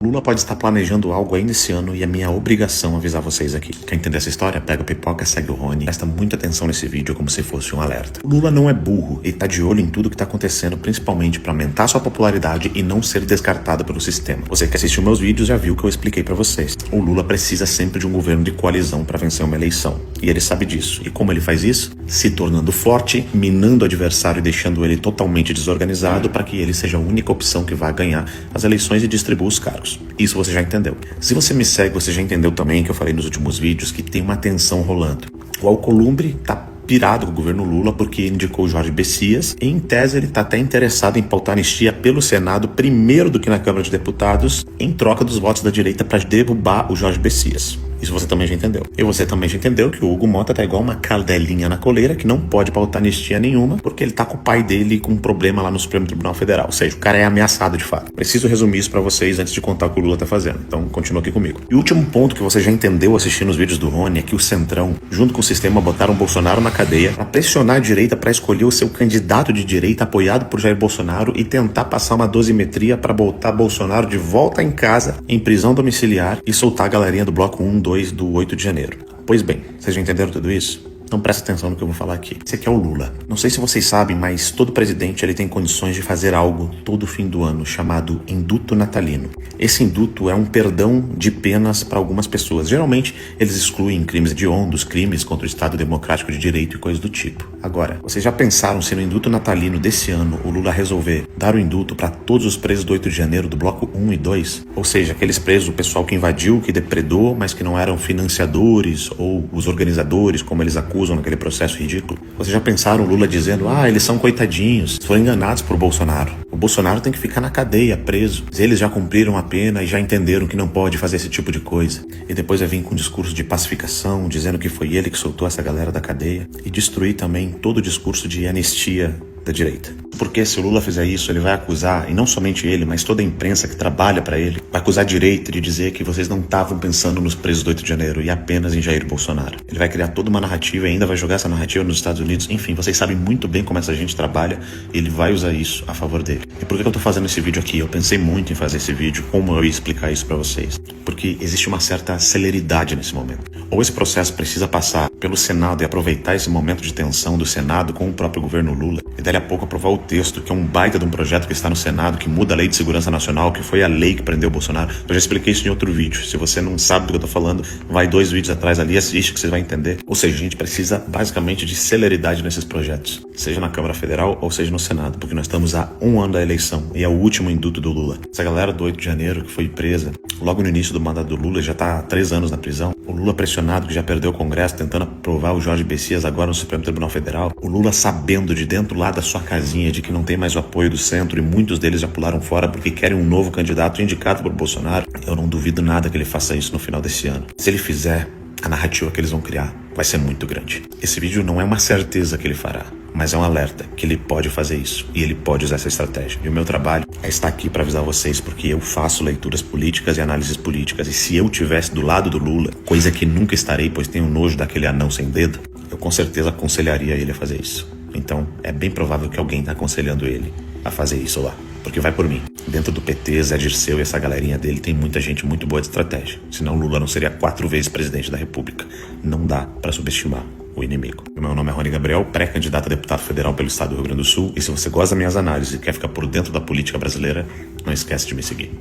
Lula pode estar planejando algo ainda esse ano e é minha obrigação avisar vocês aqui. Quer entender essa história? Pega a pipoca, segue o Rony. Presta muita atenção nesse vídeo como se fosse um alerta. O Lula não é burro, ele tá de olho em tudo que tá acontecendo, principalmente para aumentar sua popularidade e não ser descartado pelo sistema. Você que assistiu meus vídeos já viu que eu expliquei para vocês. O Lula precisa sempre de um governo de coalizão para vencer uma eleição. E ele sabe disso. E como ele faz isso? Se tornando forte, minando o adversário e deixando ele totalmente desorganizado para que ele seja a única opção que vai ganhar as eleições e distribua os cargos. Isso você já entendeu. Se você me segue, você já entendeu também que eu falei nos últimos vídeos que tem uma tensão rolando. O Alcolumbre tá pirado com o governo Lula porque indicou o Jorge Bessias e, em tese, ele está até interessado em pautar anistia pelo Senado primeiro do que na Câmara de Deputados, em troca dos votos da direita para derrubar o Jorge Bessias. Isso você também já entendeu. E você também já entendeu que o Hugo Mota tá igual uma cadelinha na coleira que não pode pautar anistia nenhuma porque ele tá com o pai dele com um problema lá no Supremo Tribunal Federal. Ou seja, o cara é ameaçado de fato. Preciso resumir isso pra vocês antes de contar o que o Lula tá fazendo. Então continua aqui comigo. E o último ponto que você já entendeu assistindo os vídeos do Rony é que o Centrão, junto com o sistema, botaram o Bolsonaro na cadeia pra pressionar a direita pra escolher o seu candidato de direita apoiado por Jair Bolsonaro e tentar passar uma dosimetria pra botar Bolsonaro de volta em casa, em prisão domiciliar e soltar a galerinha do bloco 1, 2 do 8 de janeiro. Pois bem, vocês já entenderam tudo isso? Então presta atenção no que eu vou falar aqui. Esse aqui é o Lula. Não sei se vocês sabem, mas todo presidente ele tem condições de fazer algo todo fim do ano chamado induto natalino. Esse induto é um perdão de penas para algumas pessoas. Geralmente eles excluem crimes hediondos, crimes contra o Estado Democrático de Direito e coisas do tipo. Agora, vocês já pensaram se no induto natalino desse ano o Lula resolver dar o induto para todos os presos do 8 de janeiro do bloco 1 e 2? Ou seja, aqueles presos, o pessoal que invadiu, que depredou, mas que não eram financiadores ou os organizadores, como eles acusam naquele processo ridículo. Vocês já pensaram o Lula dizendo, eles são coitadinhos, foram enganados por Bolsonaro. O Bolsonaro tem que ficar na cadeia, preso. Eles já cumpriram a pena e já entenderam que não pode fazer esse tipo de coisa. E depois vai vir com um discurso de pacificação, dizendo que foi ele que soltou essa galera da cadeia e destruir também todo o discurso de anistia da direita. Porque se o Lula fizer isso, ele vai acusar, e não somente ele, mas toda a imprensa que trabalha para ele, vai acusar a direita de dizer que vocês não estavam pensando nos presos do 8 de janeiro e apenas em Jair Bolsonaro. Ele vai criar toda uma narrativa e ainda vai jogar essa narrativa nos Estados Unidos. Enfim, vocês sabem muito bem como essa gente trabalha e ele vai usar isso a favor dele. E por que eu tô fazendo esse vídeo aqui? Eu pensei muito em fazer esse vídeo, como eu ia explicar isso para vocês. Porque existe uma certa celeridade nesse momento. Ou esse processo precisa passar pelo Senado e aproveitar esse momento de tensão do Senado com o próprio governo Lula e dali a pouco aprovar o texto, que é um baita de um projeto que está no Senado, que muda a Lei de Segurança Nacional, que foi a lei que prendeu o Bolsonaro. Eu já expliquei isso em outro vídeo. Se você não sabe do que eu tô falando, vai 2 vídeos atrás ali, assiste que você vai entender. Ou seja, a gente precisa basicamente de celeridade nesses projetos, seja na Câmara Federal ou seja no Senado, porque nós estamos há 1 ano da eleição e é o último induto do Lula. Essa galera do 8 de janeiro que foi presa logo no início do mandato do Lula, já tá há 3 anos na prisão. O Lula pressionado, que já perdeu o Congresso, tentando aprovar o Jorge Bessias agora no Supremo Tribunal Federal. O Lula sabendo de dentro lá da sua casinha de que não tem mais o apoio do centro e muitos deles já pularam fora porque querem um novo candidato indicado por Bolsonaro. Eu não duvido nada que ele faça isso no final desse ano. Se ele fizer, a narrativa que eles vão criar vai ser muito grande. Esse vídeo não é uma certeza que ele fará, mas é um alerta que ele pode fazer isso e ele pode usar essa estratégia. E o meu trabalho é estar aqui para avisar vocês, porque eu faço leituras políticas e análises políticas, e se eu tivesse do lado do Lula, coisa que nunca estarei, pois tenho nojo daquele anão sem dedo, eu com certeza aconselharia ele a fazer isso. Então é bem provável que alguém está aconselhando ele a fazer isso lá, porque vai por mim. Dentro do PT, Zé Dirceu e essa galerinha dele tem muita gente muito boa de estratégia, senão Lula não seria 4 vezes presidente da República. Não dá para subestimar o inimigo. Meu nome é Rony Gabriel, pré-candidato a deputado federal pelo estado do Rio Grande do Sul, e se você gosta das minhas análises e quer ficar por dentro da política brasileira, não esquece de me seguir.